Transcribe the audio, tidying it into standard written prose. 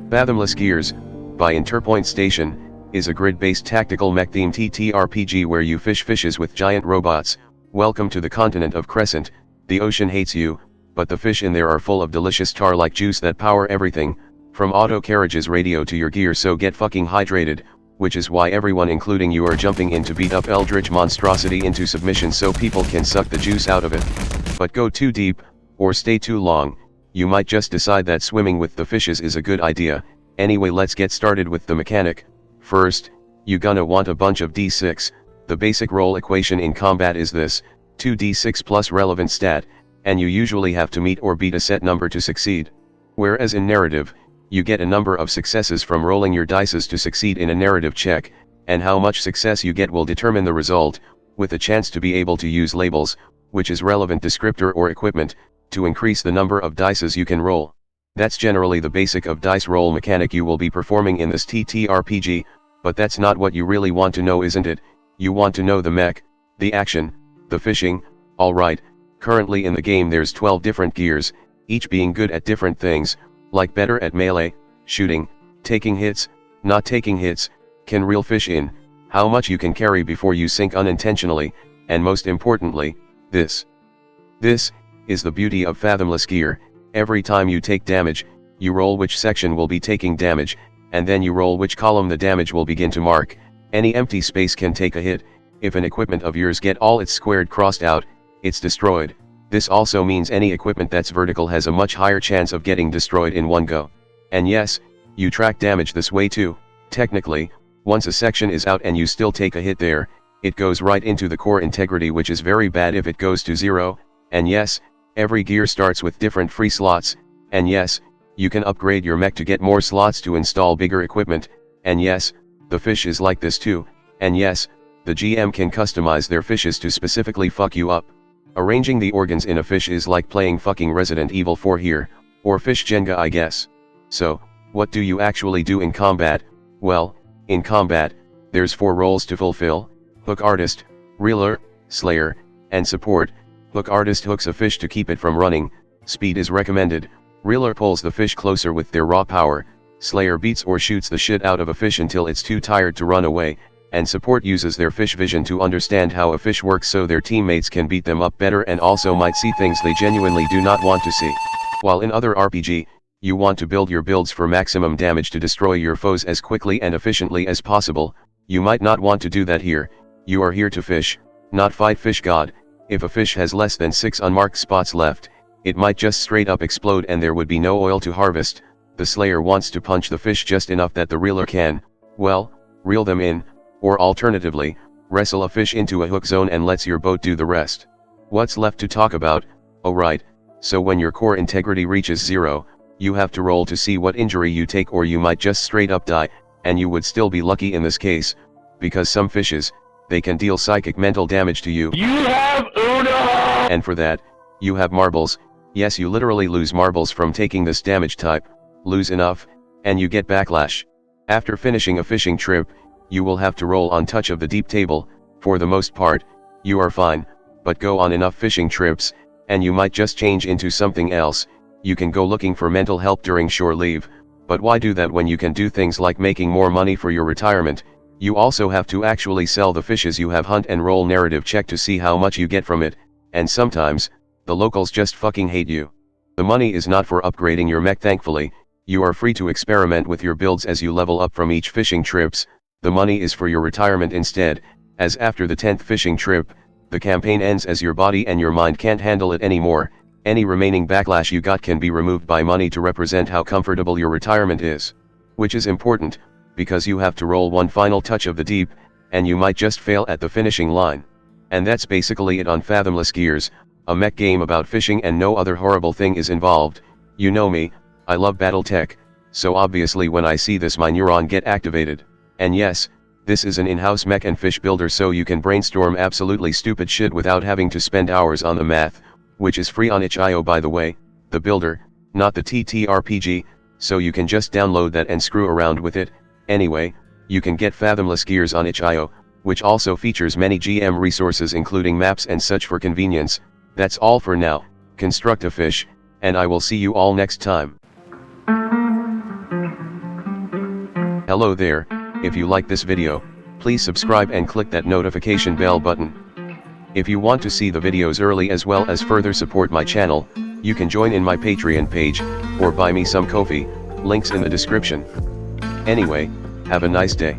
Fathomless Gears, by Interpoint Station, is a grid-based tactical mech-themed TTRPG where you fish fishes with giant robots. Welcome to the continent of Crescent. The ocean hates you, but the fish in there are full of delicious tar-like juice that power everything, from auto carriage's radio to your gear, so get fucking hydrated, which is why everyone including you are jumping in to beat up eldritch monstrosity into submission so people can suck the juice out of it. But go too deep, or stay too long, you might just decide that swimming with the fishes is a good idea. Anyway, let's get started with the mechanic. First, you gonna want a bunch of d6, the basic roll equation in combat is this, 2d6 plus relevant stat, and you usually have to meet or beat a set number to succeed. Whereas in narrative, you get a number of successes from rolling your dices to succeed in a narrative check, and how much success you get will determine the result, with a chance to be able to use labels, which is relevant descriptor or equipment, to increase the number of dices you can roll. That's generally the basic of dice roll mechanic you will be performing in this TTRPG, but that's not what you really want to know, isn't it? You want to know the mech, the action, the fishing. Alright, currently in the game there's 12 different gears, each being good at different things, like better at melee, shooting, taking hits, not taking hits, can reel fish in, how much you can carry before you sink unintentionally, and most importantly, this is the beauty of Fathomless Gear. Every time you take damage, you roll which section will be taking damage, and then you roll which column the damage will begin to mark. Any empty space can take a hit. If an equipment of yours get all its squared crossed out, it's destroyed. This also means any equipment that's vertical has a much higher chance of getting destroyed in one go. And yes, you track damage this way too. Technically, once a section is out and you still take a hit there, it goes right into the core integrity, which is very bad if it goes to 0, and yes, every gear starts with different free slots, and yes, you can upgrade your mech to get more slots to install bigger equipment, and yes, the fish is like this too, and yes, the GM can customize their fishes to specifically fuck you up. Arranging the organs in a fish is like playing fucking Resident Evil 4 here, or fish Jenga, I guess. So, what do you actually do in combat? Well, in combat, there's 4 roles to fulfill: hook artist, reeler, slayer, and support. Hook artist hooks a fish to keep it from running, speed is recommended. Reeler pulls the fish closer with their raw power. Slayer beats or shoots the shit out of a fish until it's too tired to run away, and support uses their fish vision to understand how a fish works so their teammates can beat them up better and also might see things they genuinely do not want to see. While in other RPG, you want to build your builds for maximum damage to destroy your foes as quickly and efficiently as possible, you might not want to do that here. You are here to fish, not fight fish god. If a fish has less than 6 unmarked spots left, it might just straight up explode and there would be no oil to harvest. The slayer wants to punch the fish just enough that the reeler can, well, reel them in, or alternatively, wrestle a fish into a hook zone and lets your boat do the rest. What's left to talk about? Oh right, so when your core integrity reaches 0, you have to roll to see what injury you take, or you might just straight up die, and you would still be lucky in this case, because some fishes, they can deal psychic mental damage to you. You have Uno! And for that, you have marbles. Yes, you literally lose marbles from taking this damage type. Lose enough, and you get backlash. After finishing a fishing trip, you will have to roll on touch of the deep table. For the most part, you are fine, but go on enough fishing trips, and you might just change into something else. You can go looking for mental help during shore leave, but why do that when you can do things like making more money for your retirement? You also have to actually sell the fishes you have, hunt and roll narrative check to see how much you get from it, and sometimes, the locals just fucking hate you. The money is not for upgrading your mech, thankfully. You are free to experiment with your builds as you level up from each fishing trips. The money is for your retirement instead, as after the 10th fishing trip, the campaign ends as your body and your mind can't handle it anymore. Any remaining backlash you got can be removed by money to represent how comfortable your retirement is. Which is important, because you have to roll one final touch of the deep, and you might just fail at the finishing line. And that's basically it on Fathomless Gears, a mech game about fishing and no other horrible thing is involved. You know me, I love battle tech, so obviously when I see this my neuron get activated. And yes, this is an in-house mech and fish builder, so you can brainstorm absolutely stupid shit without having to spend hours on the math, which is free on itch.io by the way, the builder, not the TTRPG, so you can just download that and screw around with it. Anyway, you can get Fathomless Gears on itch.io, which also features many GM resources including maps and such for convenience. That's all for now. Construct a fish, and I will see you all next time. Hello there, if you like this video, please subscribe and click that notification bell button. If you want to see the videos early as well as further support my channel, you can join in my Patreon page, or buy me some coffee, links in the description. Anyway, have a nice day.